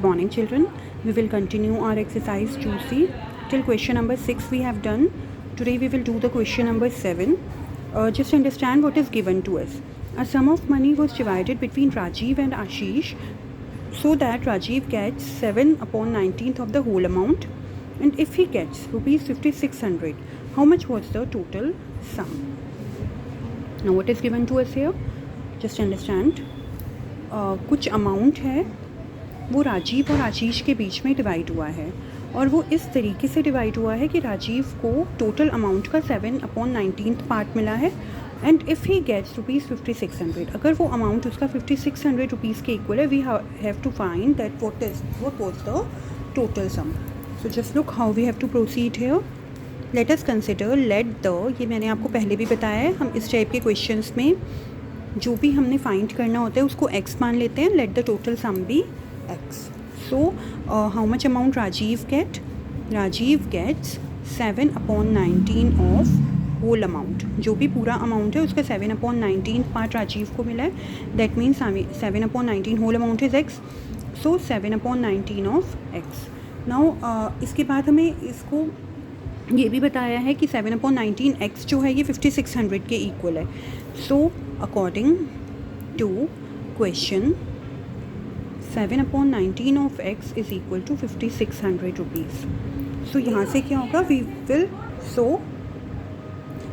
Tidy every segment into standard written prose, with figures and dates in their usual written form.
morning children. We will continue our exercise 2C. Till question number 6 we have done. Today we will do the question number 7. Just understand what is given to us. A sum of money was divided between Rajiv and Ashish so that Rajiv gets 7/19 of the whole amount, and if he gets rupees 5600, how much was the total sum? Now what is given to us here? Just understand. कुछ amount है वो राजीव और आशीष के बीच में divide हुआ है, और वो इस तरीके से डिवाइड हुआ है कि राजीव को टोटल अमाउंट का 7/19 पार्ट मिला है, and if he gets rupees 5600, अगर वो अमाउंट उसका 5600 रुपीज़ के इक्वल है, we have to find that what was the total sum. So just look how we have to proceed here. Let us consider ये मैंने आपको पहले भी बताया है, हम इस टाइप के क्वेश्चंस में जो भी हमने फाइंड करना होता है उसको x मान लेते हैं. Let the total sum be x. So how much amount Rajeev gets 7/19 of whole amount. जो भी पूरा अमाउंट है उसका 7/19 पार्ट राजीव को मिला है. That means 7/19 whole amount is x. So 7/19 of x. Now इसके बाद हमें इसको ये भी बताया है कि 7/19 x जो है ये 5600 के इक्वल है. So according to question 7/19 of x is equal to 5600 rupees. सो यहाँ से क्या होगा,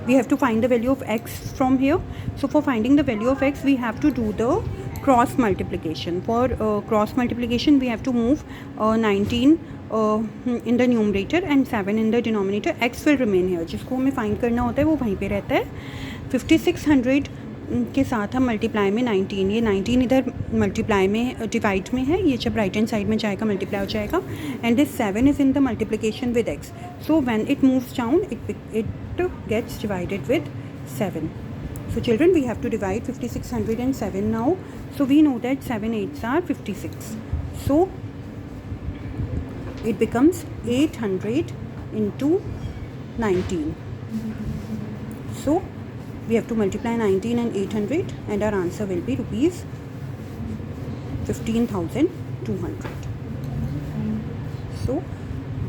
we have to find the value of x from here. So for finding the value of x we have to do the cross multiplication. For cross multiplication we have to move 19 in the numerator and 7 in the denominator. x will remain here. जिसको हमें find करना होता है वो वहीं पे रहता है. 5600 के साथ हम मल्टीप्लाई में 19, ये 19 इधर मल्टीप्लाई में डिवाइड में है, ये जब राइट हैंड साइड में जाएगा मल्टीप्लाई हो जाएगा, and this 7 is in the multiplication with x. So when it moves down it gets divided with 7. So children, we have to divide 5600 and 7 now. So we know that 7 8s are 56. So it becomes 800 into 19. So we have to multiply 19 and 800, and our answer will be rupees 15,200. So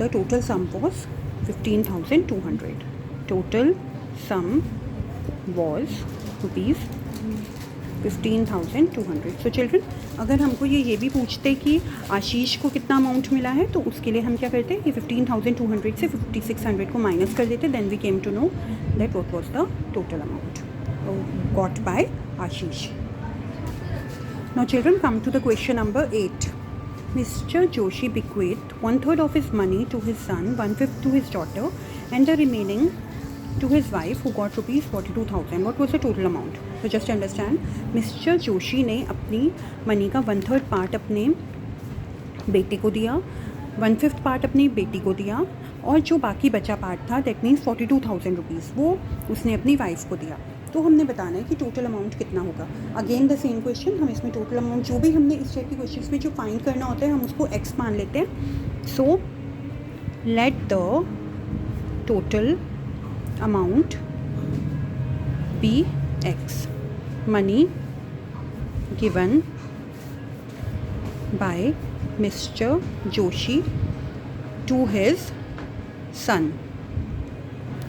the total sum was 15,200. Total sum was rupees 15,200. So children, अगर हमको ये भी पूछते कि आशीष को कितना amount मिला है, तो उसके लिए हम क्या करते हैं, ये 15,200 से 5600 को माइनस कर देते. Then we came to know that what was the total amount got by Ashish. Now children, come to the question number 8. Mr. Joshi bequeathed 1/3 of his money to his son, 1/5 to his daughter, and the remaining to his wife who got rupees 42,000. What was the total amount? So just understand, Mr. Joshi ने अपनी money का 1/3 part अपने बेटे को दिया, 1/5 part अपनी बेटी को दिया, और जो बाकी बचा पार्ट था दैट मीन्स 42,000 रुपीज़ वो उसने अपनी वाइफ को दिया. तो हमने बताना है कि टोटल अमाउंट कितना होगा. अगेन द सेम क्वेश्चन, हम इसमें टोटल अमाउंट जो भी हमने इस टाइप के क्वेश्चन में जो फाइंड करना होता है हम उसको x मान लेते हैं. So let the total amount be x. Money given by Mr. Joshi to his son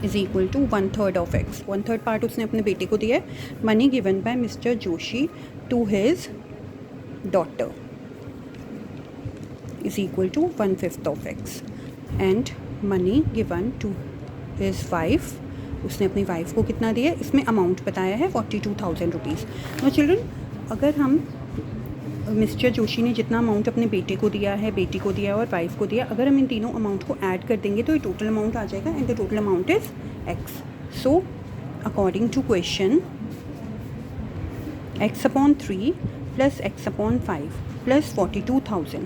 is equal to 1/3 of x. 1/3 part उसने अपने बेटे को दिया है. Money given by Mr. Joshi to his daughter is equal to 1/5 of x. And money given to his wife, उसने अपनी wife को कितना दिया है, इसमें अमाउंट बताया है 42,000 रुपीज़. नो चिल्ड्रन, अगर हम मिस्टर जोशी ने जितना अमाउंट अपने बेटे को दिया है, बेटी को दिया है और वाइफ को दिया, अगर हम इन तीनों अमाउंट को ऐड कर देंगे तो ये टोटल अमाउंट आ जाएगा, and the total amount is x. So according to question x/3 plus x/5 plus 42,000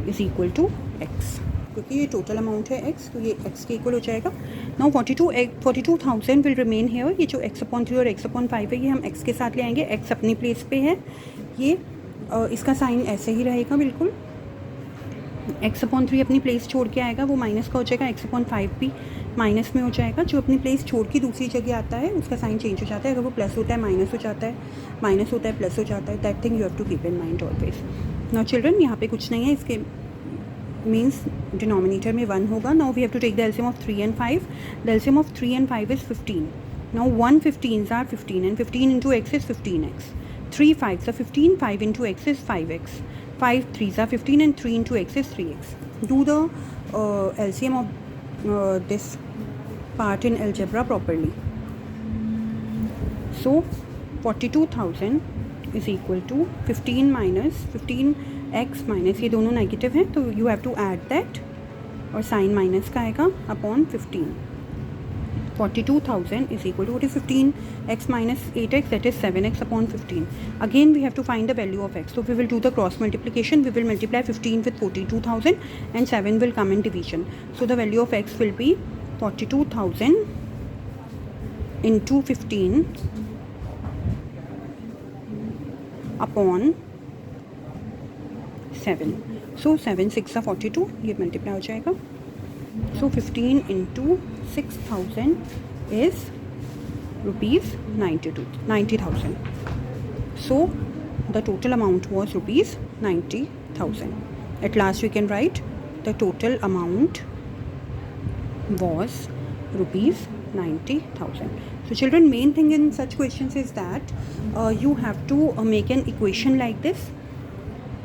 is equal to x. क्योंकि ये टोटल अमाउंट है x, तो ये x के इक्वल हो जाएगा. Now 42,000 will remain here. ये जो x/3 और x/5 है ये हम x के साथ ले आएंगे. x अपनी प्लेस पे है, ये इसका साइन ऐसे ही रहेगा बिल्कुल. x/3 अपनी प्लेस छोड़ के आएगा, वो माइनस का हो जाएगा. x/5 भी माइनस में हो जाएगा. जो अपनी प्लेस छोड़ के दूसरी जगह आता है उसका साइन चेंज हो जाता है. अगर वो प्लस होता है माइनस हो जाता है, माइनस होता है प्लस हो जाता है. That thing you have to keep in mind always. Now children यहाँ पे कुछ नहीं है, इसके मीन्स डिनोमिनेटर में 1 होगा. Now we have to take the LCM of 3 and 5. The LCM of 3 and 5 is 15. Now 1 15s are 15 and 15 into x is 15x. 3 5s are 15, 5 into x is 5x. 5 3s are 15 and 3 into x is 3x. Do the LCM of this part in algebra properly. So 42,000 is equal to 15 minus 15x minus, ये दोनों negative हैं तो you have to add that और sign minus का आएगा upon 15. 42,000 is equal to what is 15x minus 8x, that is 7x upon 15. Again we have to find the value of x. So we will do the cross multiplication. We will multiply 15 with 42,000 and 7 will come in division. So the value of x will be 42,000 into 15 upon 7. So 7 6 are 42, ये multiply हो जाएगा. So 15 into 6,000 is rupees 90,000. So the total amount was rupees 90,000. At last we can write the total amount was rupees 90,000. So children, main thing in such questions is that you have to make an equation like this.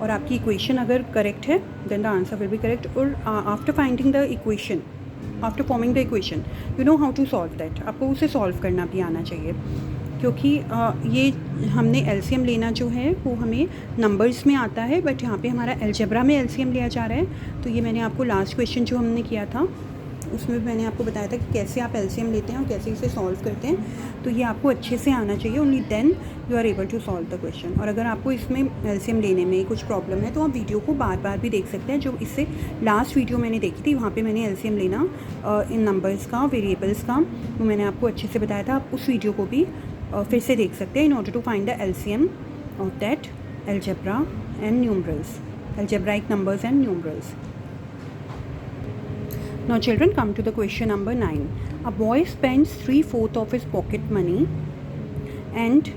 और आपकी equation अगर correct है then the answer will be correct. और after finding the equation, after forming the equation, you know how to solve that. आपको उसे solve करना भी आना चाहिए, क्योंकि ये हमने एलसीएम लेना जो है वो हमें नंबर्स में आता है, बट यहाँ पे हमारा अलजेब्रा में एलसीएम लिया जा रहा है. तो ये मैंने आपको लास्ट क्वेश्चन जो हमने किया था उसमें मैंने आपको बताया था कि कैसे आप एलसीएम लेते हैं और कैसे इसे सॉल्व करते हैं. तो ये आपको अच्छे से आना चाहिए, only then you are able to solve the question. और अगर आपको इसमें एलसीएम लेने में कुछ प्रॉब्लम है तो आप वीडियो को बार बार भी देख सकते हैं. जो इससे लास्ट वीडियो मैंने देखी थी वहाँ पे मैंने एलसीएम लेना इन नंबर्स का, वेरिएबल्स का, वो मैंने आपको अच्छे से बताया था. आप उस वीडियो को भी फिर से देख सकते हैं in order to find the LCM of that algebra and numerals, algebraic numbers and numerals. Now children, come to the question number 9. A boy spends 3/4 of his pocket money and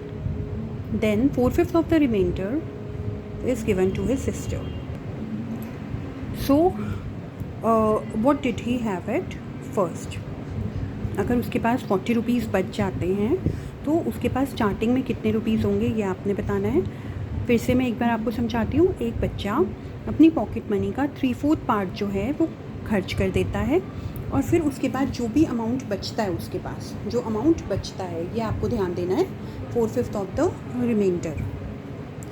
then 4/5 of the remainder is given to his sister. So what did he have at first? अगर उसके पास 40 rupees बच जाते हैं तो उसके पास starting में कितने रुपीज़ होंगे ये आपने बताना है. फिर से मैं एक बार आपको समझाती हूँ. एक बच्चा अपनी पॉकेट मनी का 3/4 पार्ट जो है वो खर्च कर देता है और फिर उसके बाद जो भी अमाउंट बचता है, उसके पास जो अमाउंट बचता है ये आपको ध्यान देना है, 4/5 ऑफ द रिमाइंडर.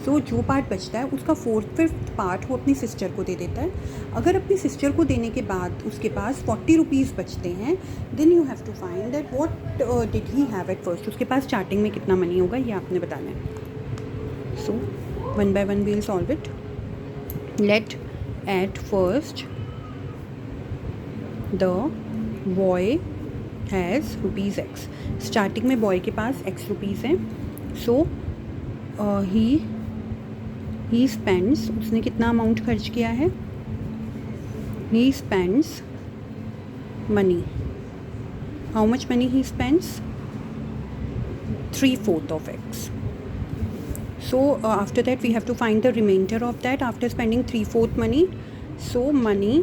सो जो पार्ट बचता है उसका 4/5 पार्ट वो अपनी सिस्टर को दे देता है. अगर अपनी सिस्टर को देने के बाद उसके पास 40 रुपीज़ बचते हैं, then you have to find that what did he have at first. उसके पास स्टार्टिंग में कितना मनी होगा ये आपने बताना है. So one by one we will solve it. Let at first the boy has rupees x. Starting में बॉय के पास एक्स रुपीज़ हैं. सो ही स्पेंड्स, उसने कितना अमाउंट खर्च किया है, he spends money. How much money he spends? 3/4 of x. So after that we have to find the remainder of that after spending 3/4 money. So money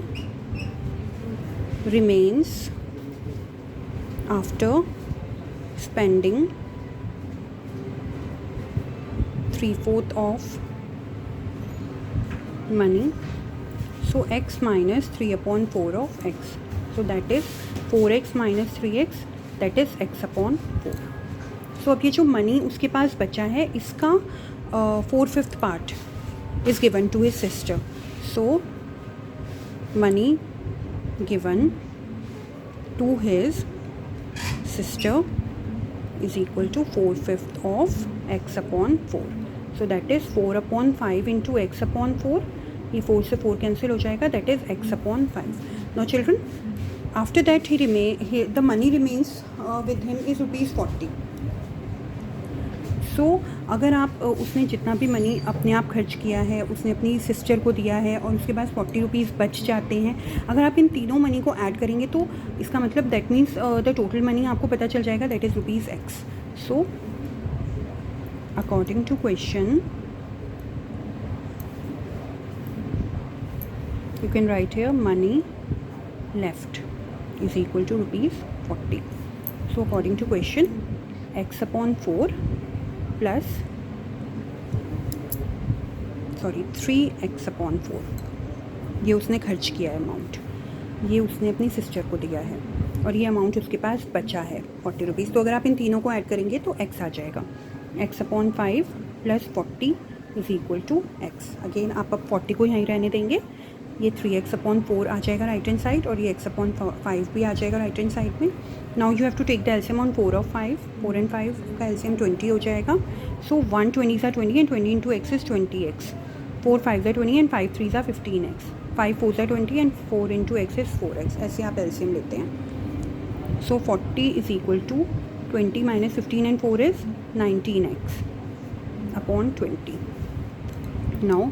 remains after spending 3/4 of money. So x minus 3/4 of x. So that is 4x minus 3x, that is x upon 4. So अब ये जो money उसके पास बचा है इसका 4/5 part is given to his sister. So money given to his sister is equal to 4/5 of x upon 4. So that is 4/5 into x upon 4. ये 4 से 4 cancel हो जाएगा, that is x upon 5. Now children, after that the money remains with him is rupees 40. सो अगर आप उसने जितना भी money अपने आप खर्च किया है उसने अपनी सिस्टर को दिया है और उसके पास 40 रुपीज़ बच जाते हैं, अगर आप इन तीनों मनी को ऐड करेंगे तो इसका मतलब that means the total money आपको पता चल जाएगा, that is rupees x. So according to question You can write here money left is equal to rupees 40. So according to question, x upon 4 plus 3x upon 4, ये उसने खर्च किया है amount, ये उसने अपनी सिस्टर को दिया है और ये अमाउंट उसके पास बचा है 40 रुपीज़. तो अगर आप इन तीनों को ऐड करेंगे तो x आ जाएगा. x upon 5 plus 40 is equal to x. Again आप अब 40 को यहीं रहने देंगे, ये 3x अपॉन 4 आ जाएगा राइट हैंड साइड और ये x अपॉन 5 भी आ जाएगा राइट हैंड साइड में. Now you have to take the LCM on 4 और 5. 4 and 5 का एलसीएम 20 हो जाएगा. सो 1 20 are 20 and 20 into x is 20x. 4 5 are 20 and 5 3 are 15x. 5 4 are 20 and 4 into x is 4x. ऐसे आप एलसीएम लेते हैं. So 40 is equal to 20 minus 15 and 4 is 19x upon 20. Now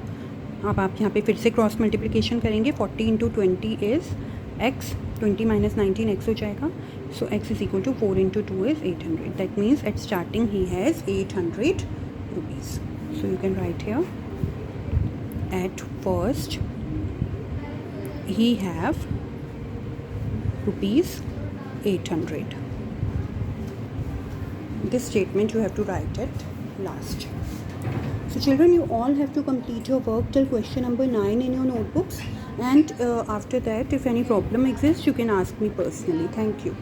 अब आप यहाँ पे फिर से क्रॉस मल्टीप्लिकेशन करेंगे. 40 into 20 is x, 20 minus 19 x हो जाएगा. So x is equal to 4 into 2 is 800. That means at starting he has 800 rupees. So you can write here at first he have rupees 800. This statement you have to write at last. So children, you all have to complete your work till question number 9 in your notebooks, and after that if any problem exists you can ask me personally. Thank you.